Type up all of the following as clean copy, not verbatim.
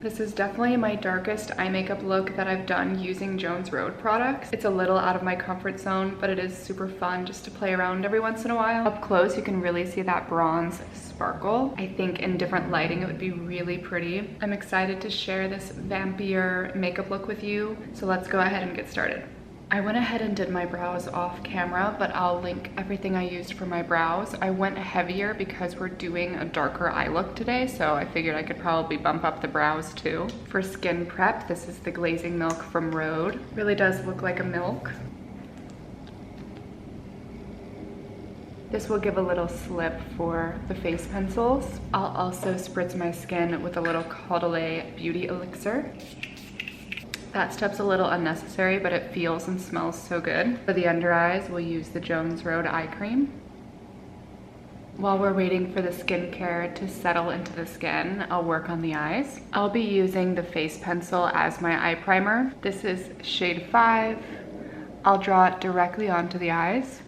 This is definitely my darkest eye makeup look that I've done using Jones Road products. It's a little out of my comfort zone, but it is super fun just to play around every once in a while. Up close, you can really see that bronze sparkle. I think in different lighting, it would be really pretty. I'm excited to share this vampier makeup look with you, so let's go ahead and get started. I went ahead and did my brows off camera, but I'll link everything I used for my brows. I went heavier because we're doing a darker eye look today, so I figured I could probably bump up the brows too. For skin prep, this is the glazing milk from Rhode. Really does look like a milk. This will give a little slip for the face pencils. I'll also spritz my skin with a little Caudalie Beauty Elixir. That step's a little unnecessary, but it feels and smells so good. For the under eyes, we'll use the Jones Road eye cream. While we're waiting for the skincare to settle into the skin, I'll work on the eyes. I'll be using the face pencil as my eye primer. This is shade 5. I'll draw it directly onto the eyes.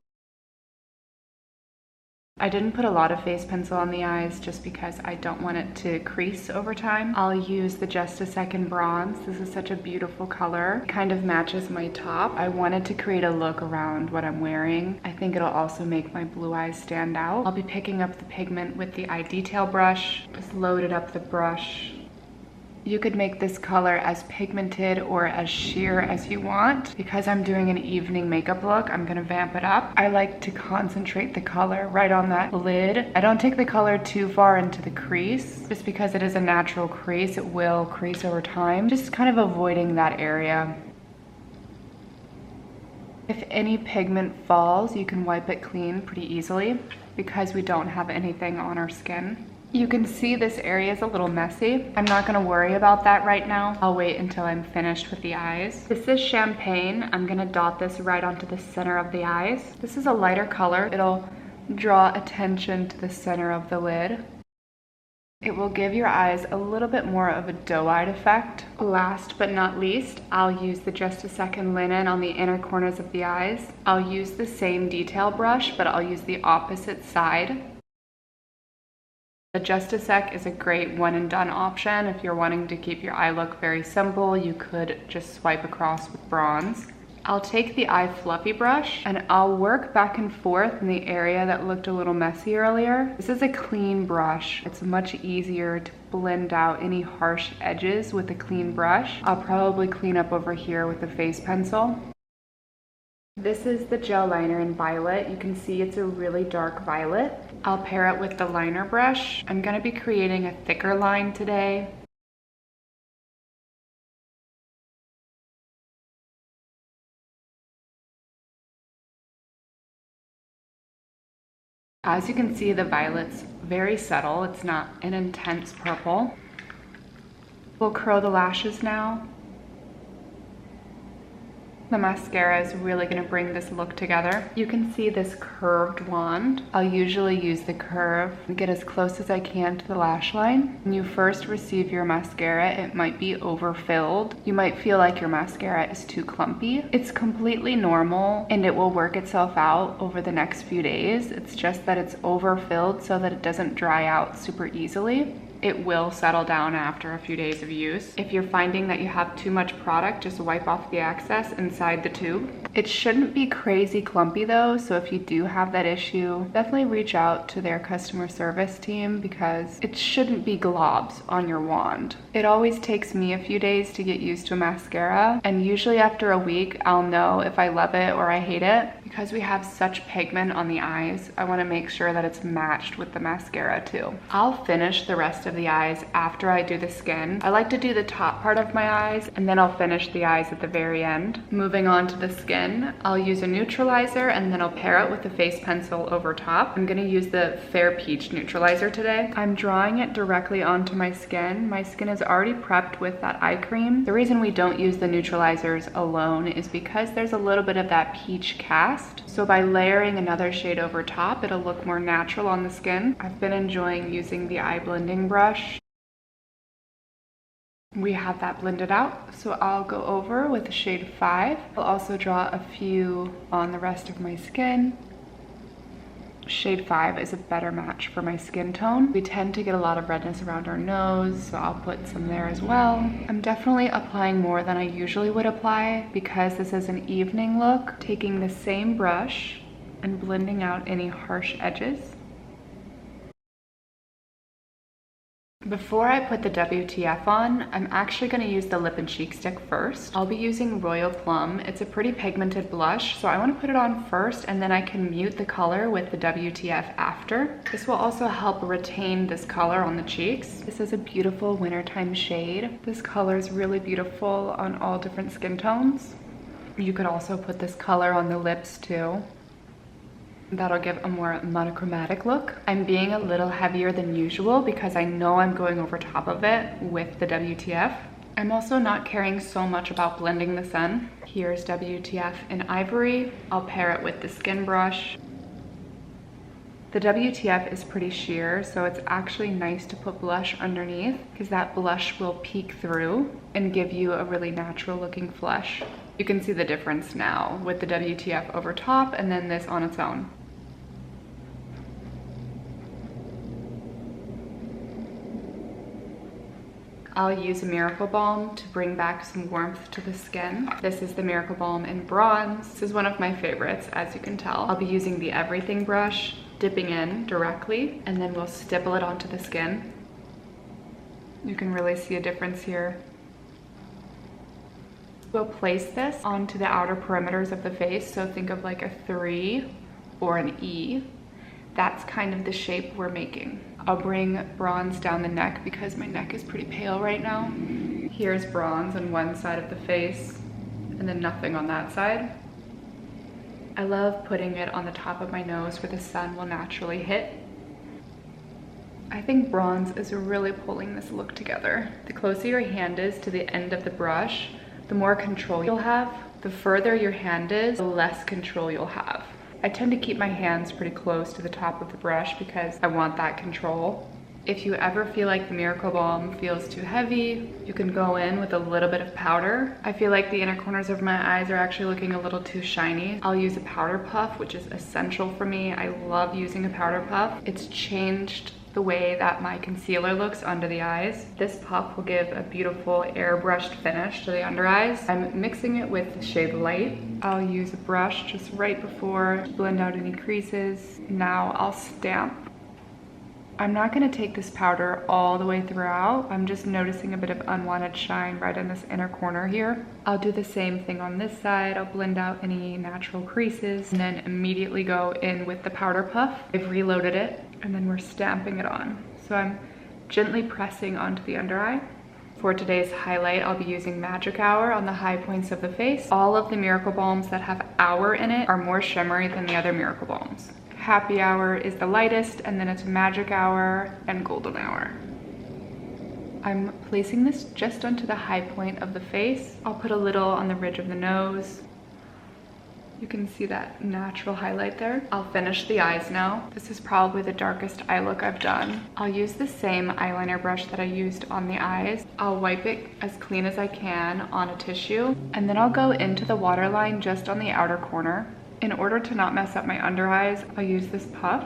I didn't put a lot of face pencil on the eyes just because I don't want it to crease over time. I'll use the Just a Second bronze. This is such a beautiful color. It kind of matches my top. I wanted to create a look around what I'm wearing. I think it'll also make my blue eyes stand out. I'll be picking up the pigment with the eye detail brush. Just loaded up the brush. You could make this color as pigmented or as sheer as you want. Because I'm doing an evening makeup look, I'm gonna vamp it up. I like to concentrate the color right on that lid. I don't take the color too far into the crease. Just because it is a natural crease, it will crease over time. Just kind of avoiding that area. If any pigment falls, you can wipe it clean pretty easily because we don't have anything on our skin. You can see this area is a little messy. I'm not gonna worry about that right now. I'll wait until I'm finished with the eyes. This is Champagne. I'm gonna dot this right onto the center of the eyes. This is a lighter color. It'll draw attention to the center of the lid. It will give your eyes a little bit more of a doe-eyed effect. Last but not least, I'll use the Just a Second linen on the inner corners of the eyes. I'll use the same detail brush, but I'll use the opposite side. The Just a Sec is a great one and done option. If you're wanting to keep your eye look very simple, you could just swipe across with bronze. I'll take the eye fluffy brush and I'll work back and forth in the area that looked a little messy earlier. This is a clean brush. It's much easier to blend out any harsh edges with a clean brush. I'll probably clean up over here with the face pencil. This is the gel liner in Violet. You can see it's a really dark violet. I'll pair it with the liner brush. I'm going to be creating a thicker line today. As you can see, the violet's very subtle. It's not an intense purple. We'll curl the lashes now. The mascara is really going to bring this look together. You can see this curved wand. I'll usually use the curve and get as close as I can to the lash line. When you first receive your mascara, it might be overfilled. You might feel like your mascara is too clumpy. It's completely normal and it will work itself out over the next few days. It's just that it's overfilled so that it doesn't dry out super easily. It will settle down after a few days of use. If you're finding that you have too much product, just wipe off the excess inside the tube. It shouldn't be crazy clumpy though, so if you do have that issue, definitely reach out to their customer service team because it shouldn't be globs on your wand. It always takes me a few days to get used to a mascara, and usually after a week, I'll know if I love it or I hate it. Because we have such pigment on the eyes, I want to make sure that it's matched with the mascara too. I'll finish the rest of the eyes after I do the skin. I like to do the top part of my eyes and then I'll finish the eyes at the very end. Moving on to the skin, I'll use a neutralizer and then I'll pair it with the face pencil over top. I'm gonna use the Fair Peach neutralizer today. I'm drawing it directly onto my skin. My skin is already prepped with that eye cream. The reason we don't use the neutralizers alone is because there's a little bit of that peach cast. So by layering another shade over top, it'll look more natural on the skin. I've been enjoying using the eye blending brush. We have that blended out, so I'll go over with the shade 5. I'll also draw a few on the rest of my skin. Shade 5 is a better match for my skin tone. We tend to get a lot of redness around our nose, so I'll put some there as well. I'm definitely applying more than I usually would apply because this is an evening look, taking the same brush and blending out any harsh edges. Before I put the WTF on, I'm actually going to use the lip and cheek stick first. I'll be using Royal Plum. It's a pretty pigmented blush, so I want to put it on first and then I can mute the color with the WTF after. This will also help retain this color on the cheeks. This is a beautiful wintertime shade. This color is really beautiful on all different skin tones. You could also put this color on the lips too. That'll give a more monochromatic look. I'm being a little heavier than usual because I know I'm going over top of it with the WTF. I'm also not caring so much about blending this in. Here's WTF in Ivory. I'll pair it with the skin brush. The WTF is pretty sheer, so it's actually nice to put blush underneath because that blush will peek through and give you a really natural looking flush. You can see the difference now with the WTF over top and then this on its own. I'll use a Miracle Balm to bring back some warmth to the skin. This is the Miracle Balm in Bronze. This is one of my favorites, as you can tell. I'll be using the Everything brush, dipping in directly, and then we'll stipple it onto the skin. You can really see a difference here. We'll place this onto the outer perimeters of the face, so think of like a 3 or an E. That's kind of the shape we're making. I'll bring bronze down the neck because my neck is pretty pale right now. Here's bronze on one side of the face and then nothing on that side. I love putting it on the top of my nose where the sun will naturally hit. I think bronze is really pulling this look together. The closer your hand is to the end of the brush, the more control you'll have. The further your hand is, the less control you'll have. I tend to keep my hands pretty close to the top of the brush because I want that control. If you ever feel like the Miracle Balm feels too heavy, you can go in with a little bit of powder. I feel like the inner corners of my eyes are actually looking a little too shiny. I'll use a powder puff, which is essential for me. I love using a powder puff. It's changed the way that my concealer looks under the eyes. This puff will give a beautiful airbrushed finish to the under eyes. I'm mixing it with the shade Light. I'll use a brush just right before to blend out any creases. Now I'll stamp. I'm not gonna take this powder all the way throughout. I'm just noticing a bit of unwanted shine right in this inner corner here. I'll do the same thing on this side. I'll blend out any natural creases and then immediately go in with the powder puff. I've reloaded it and then we're stamping it on. So I'm gently pressing onto the under eye. For today's highlight, I'll be using Magic Hour on the high points of the face. All of the Miracle Balms that have Hour in it are more shimmery than the other Miracle Balms. Happy Hour is the lightest, and then it's Magic Hour and Golden Hour. I'm placing this just onto the high point of the face. I'll put a little on the ridge of the nose. You can see that natural highlight there. I'll finish the eyes now. This is probably the darkest eye look I've done. I'll use the same eyeliner brush that I used on the eyes. I'll wipe it as clean as I can on a tissue, and then I'll go into the waterline just on the outer corner. In order to not mess up my under eyes, I'll use this puff.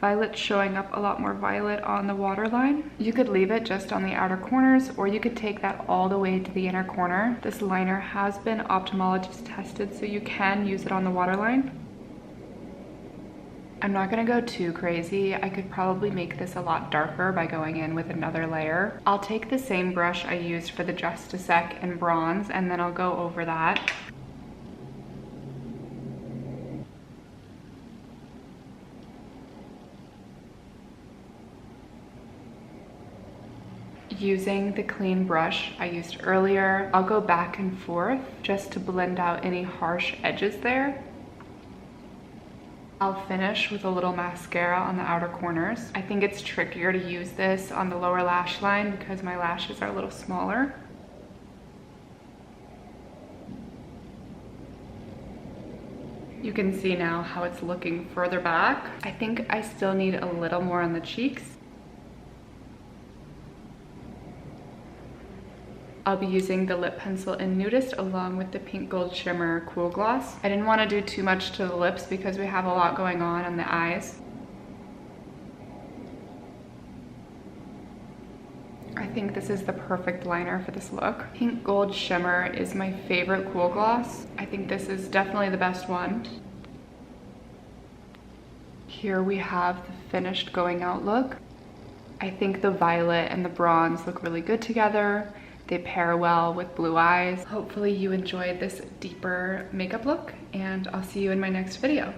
Violet's showing up a lot more violet on the waterline. You could leave it just on the outer corners, or you could take that all the way to the inner corner. This liner has been ophthalmologist tested, so you can use it on the waterline. I'm not gonna go too crazy. I could probably make this a lot darker by going in with another layer. I'll take the same brush I used for the Just a Sec in Bronze, and then I'll go over that. Using the clean brush I used earlier, I'll go back and forth just to blend out any harsh edges there. I'll finish with a little mascara on the outer corners. I think it's trickier to use this on the lower lash line because my lashes are a little smaller. You can see now how it's looking further back. I think I still need a little more on the cheeks. I'll be using the lip pencil in Nudist along with the Pink Gold Shimmer Cool Gloss. I didn't want to do too much to the lips because we have a lot going on the eyes. I think this is the perfect liner for this look. Pink Gold Shimmer is my favorite cool gloss. I think this is definitely the best one. Here we have the finished going out look. I think the violet and the bronze look really good together. They pair well with blue eyes. Hopefully you enjoyed this deeper makeup look, and I'll see you in my next video.